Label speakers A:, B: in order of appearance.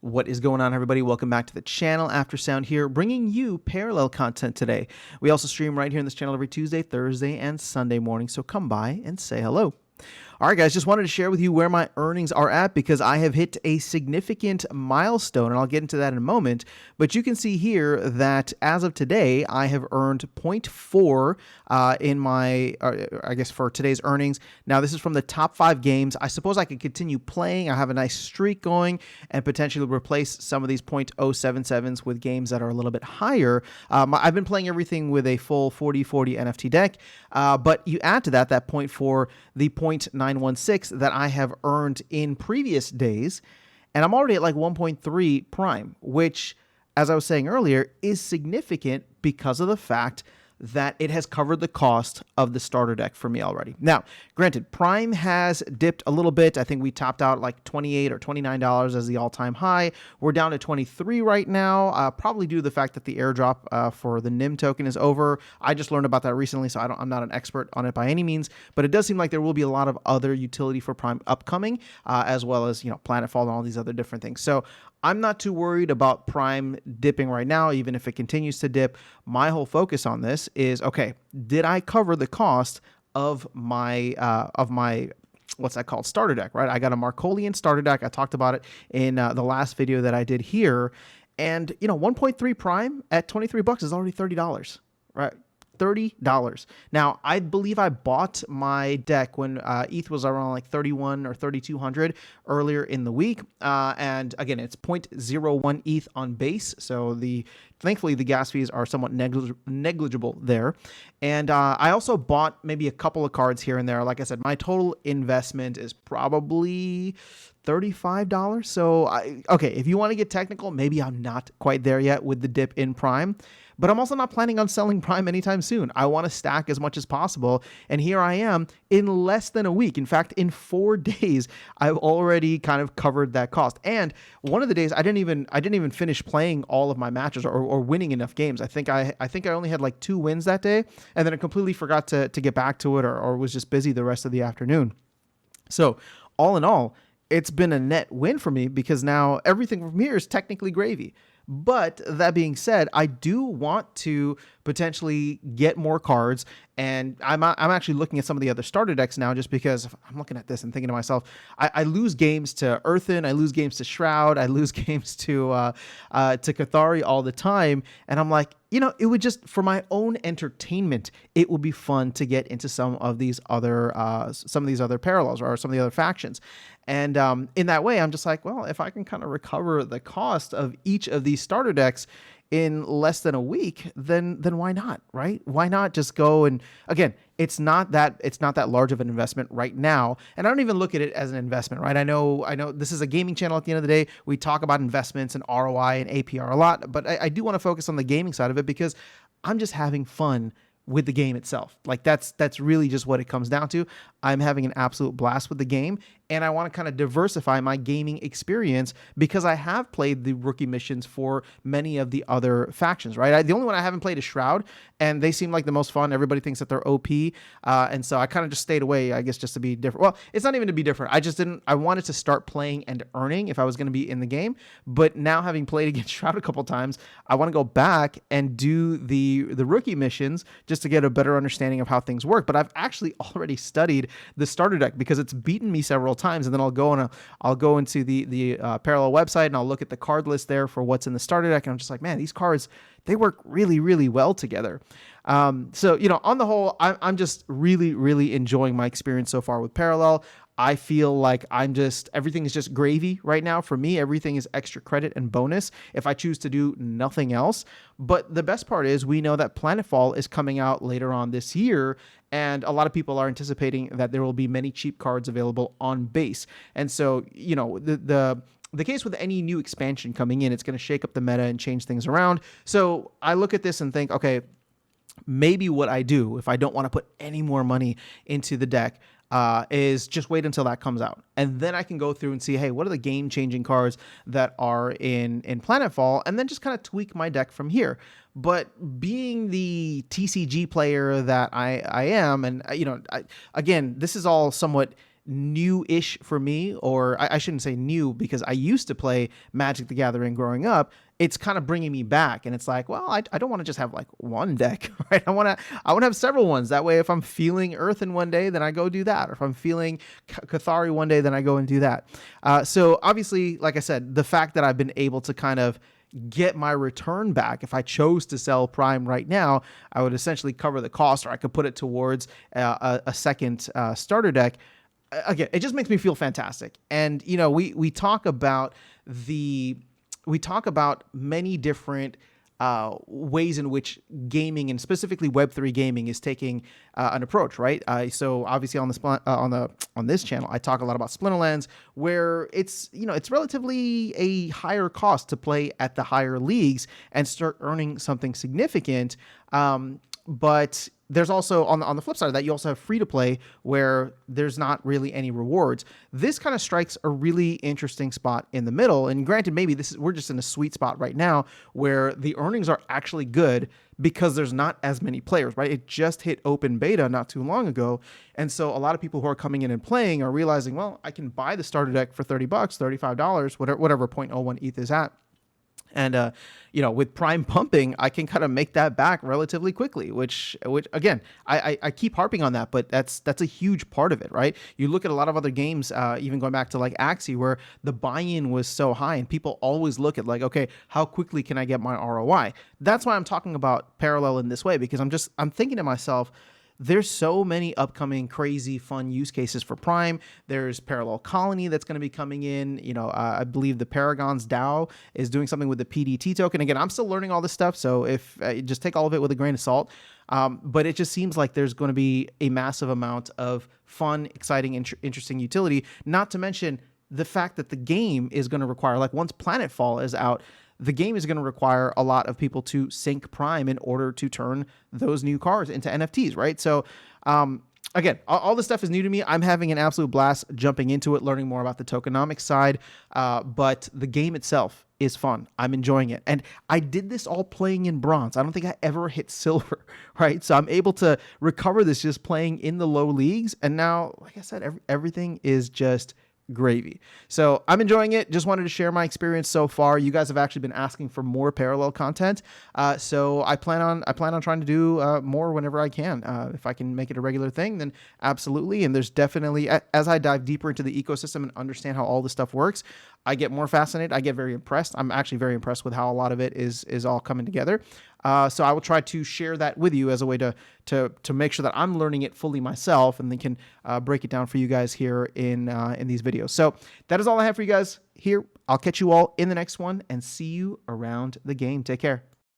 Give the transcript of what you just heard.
A: What is going on, everybody? Welcome back to the channel. Aftersound here, bringing you parallel content today. We also stream right here in this channel every Tuesday, Thursday, and Sunday morning, so come by and say hello. All right, guys, just wanted to share with you where my earnings are at because I have hit a significant milestone, and I'll get into that in a moment. But you can see here that as of today, I have earned 0.4 in my, I guess for today's earnings. Now, this is from the top 5 games. I suppose I could continue playing. I have a nice streak going and potentially replace some of these 0.077s with games that are a little bit higher. I've been playing everything with a full 40/40 NFT deck, but you add to that 0.4, the 0.916 that I have earned in previous days, and I'm already at like 1.3 prime, which, as I was saying earlier, is significant because of the fact that it has covered the cost of the starter deck for me already. Now, granted, Prime has dipped a little bit. I think we topped out like $28 or $29 as the all-time high. We're down to 23 right now, probably due to the fact that the airdrop for the NIM token is over. I just learned about that recently, so I'm not an expert on it by any means, but it does seem like there will be a lot of other utility for Prime upcoming, as well as, Planetfall and all these other different things. So I'm not too worried about Prime dipping right now, even if it continues to dip. My whole focus on this is, okay, did I cover the cost of my what's that called, starter deck, right? I got a Markolian starter deck. I talked about it in the last video that I did here. And, 1.3 Prime at 23 bucks is already $30, right? $30. Now, I believe I bought my deck when ETH was around like 31 or 3,200 earlier in the week. And again, it's 0.01 ETH on base. So thankfully the gas fees are somewhat negligible there. And I also bought maybe a couple of cards here and there. Like I said, my total investment is probably $35. So, okay, if you want to get technical, maybe I'm not quite there yet with the dip in Prime, but I'm also not planning on selling Prime anytime soon. I want to stack as much as possible. And here I am in less than a week. In fact, in 4 days, I've already kind of covered that cost. And one of the days I didn't even finish playing all of my matches or winning enough games. I think I only had like 2 wins that day, and then I completely forgot to get back to it or was just busy the rest of the afternoon. So all in all, it's been a net win for me because now everything from here is technically gravy. But that being said, I do want to potentially get more cards, and I'm actually looking at some of the other starter decks now just because I'm looking at this and thinking to myself, I lose games to Earthen, I lose games to Shroud, I lose games to Cathari all the time, and I'm like, it would just, for my own entertainment, it would be fun to get into some of these other parallels or some of the other factions. And in that way, I'm just like, well, if I can kind of recover the cost of each of these starter decks in less than a week, then why not, right? Why not just go and, again, it's not that large of an investment right now, and I don't even look at it as an investment, right? I know this is a gaming channel at the end of the day. We talk about investments and ROI and APR a lot, but I do want to focus on the gaming side of it because I'm just having fun with the game itself. Like that's really just what it comes down to. I'm having an absolute blast with the game, and I want to kind of diversify my gaming experience because I have played the rookie missions for many of the other factions, right? The only one I haven't played is Shroud, and they seem like the most fun. Everybody thinks that they're OP, and so I kind of just stayed away, I guess, just to be different. Well, it's not even to be different. I wanted to start playing and earning if I was going to be in the game, but now having played against Shroud a couple times, I want to go back and do the rookie missions just to get a better understanding of how things work. But I've actually already studied the starter deck because it's beaten me several times, and then I'll go into the parallel website and I'll look at the card list there for what's in the starter deck, and I'm just like, man, these cards, they work really, really well together. So on the whole, I'm just really, really enjoying my experience so far with Parallel. I feel like everything is just gravy right now. For me, everything is extra credit and bonus if I choose to do nothing else. But the best part is we know that Planetfall is coming out later on this year, and a lot of people are anticipating that there will be many cheap cards available on base. And so, the case with any new expansion coming in, it's going to shake up the meta and change things around. So I look at this and think, okay, maybe what I do if I don't want to put any more money into the deck is just wait until that comes out. And then I can go through and see, hey, what are the game-changing cards that are in Planetfall, and then just kind of tweak my deck from here. But being the TCG player that I am, and again, this is all somewhat new-ish for me, or I shouldn't say new because I used to play Magic the Gathering growing up. It's kind of bringing me back, and it's like, well, I don't want to just have like one deck, right? I want to have several ones. That way, if I'm feeling Earthen one day, then I go do that, or if I'm feeling Cathari one day, then I go and do that. So obviously, like I said, the fact that I've been able to kind of get my return back. If I chose to sell Prime right now, I would essentially cover the cost, or I could put it towards a second starter deck. Again, it just makes me feel fantastic. And you know, we talk about many different ways in which gaming, and specifically Web3 gaming, is taking an approach, right? So obviously on this channel, I talk a lot about Splinterlands, where it's relatively a higher cost to play at the higher leagues and start earning something significant. But there's also on the flip side of that, you also have free to play where there's not really any rewards. This kind of strikes a really interesting spot in the middle. And granted, maybe we're just in a sweet spot right now where the earnings are actually good because there's not as many players, right? It just hit open beta not too long ago. And so a lot of people who are coming in and playing are realizing, well, I can buy the starter deck for $30, $35, whatever 0.01 ETH is at. And, with Prime pumping, I can kind of make that back relatively quickly, which again, I keep harping on that, but that's a huge part of it, right? You look at a lot of other games, even going back to like Axie, where the buy-in was so high and people always look at like, okay, how quickly can I get my ROI? That's why I'm talking about Parallel in this way, because I'm thinking to myself, there's so many upcoming crazy fun use cases for Prime. There's Parallel Colony that's going to be coming in. I believe the Paragon's DAO is doing something with the PDT token. Again, I'm still learning all this stuff, so if just take all of it with a grain of salt. But it just seems like there's going to be a massive amount of fun, exciting, interesting utility. Not to mention the fact that the game is going to require, like once Planetfall is out, the game is going to require a lot of people to sync Prime in order to turn those new cards into NFTs, right? So, again, all this stuff is new to me. I'm having an absolute blast jumping into it, learning more about the tokenomics side. But the game itself is fun. I'm enjoying it. And I did this all playing in bronze. I don't think I ever hit silver, right? So I'm able to recover this just playing in the low leagues. And now, like I said, everything is just gravy. So I'm enjoying it. Just wanted to share my experience so far. You guys have actually been asking for more Parallel content. So I plan on trying to do more whenever I can. If I can make it a regular thing, then absolutely. And there's definitely, as I dive deeper into the ecosystem and understand how all this stuff works, I get more fascinated. I get very impressed. I'm actually very impressed with how a lot of it is all coming together. So I will try to share that with you as a way to make sure that I'm learning it fully myself, and then can break it down for you guys here in these videos. So that is all I have for you guys here. I'll catch you all in the next one and see you around the game. Take care.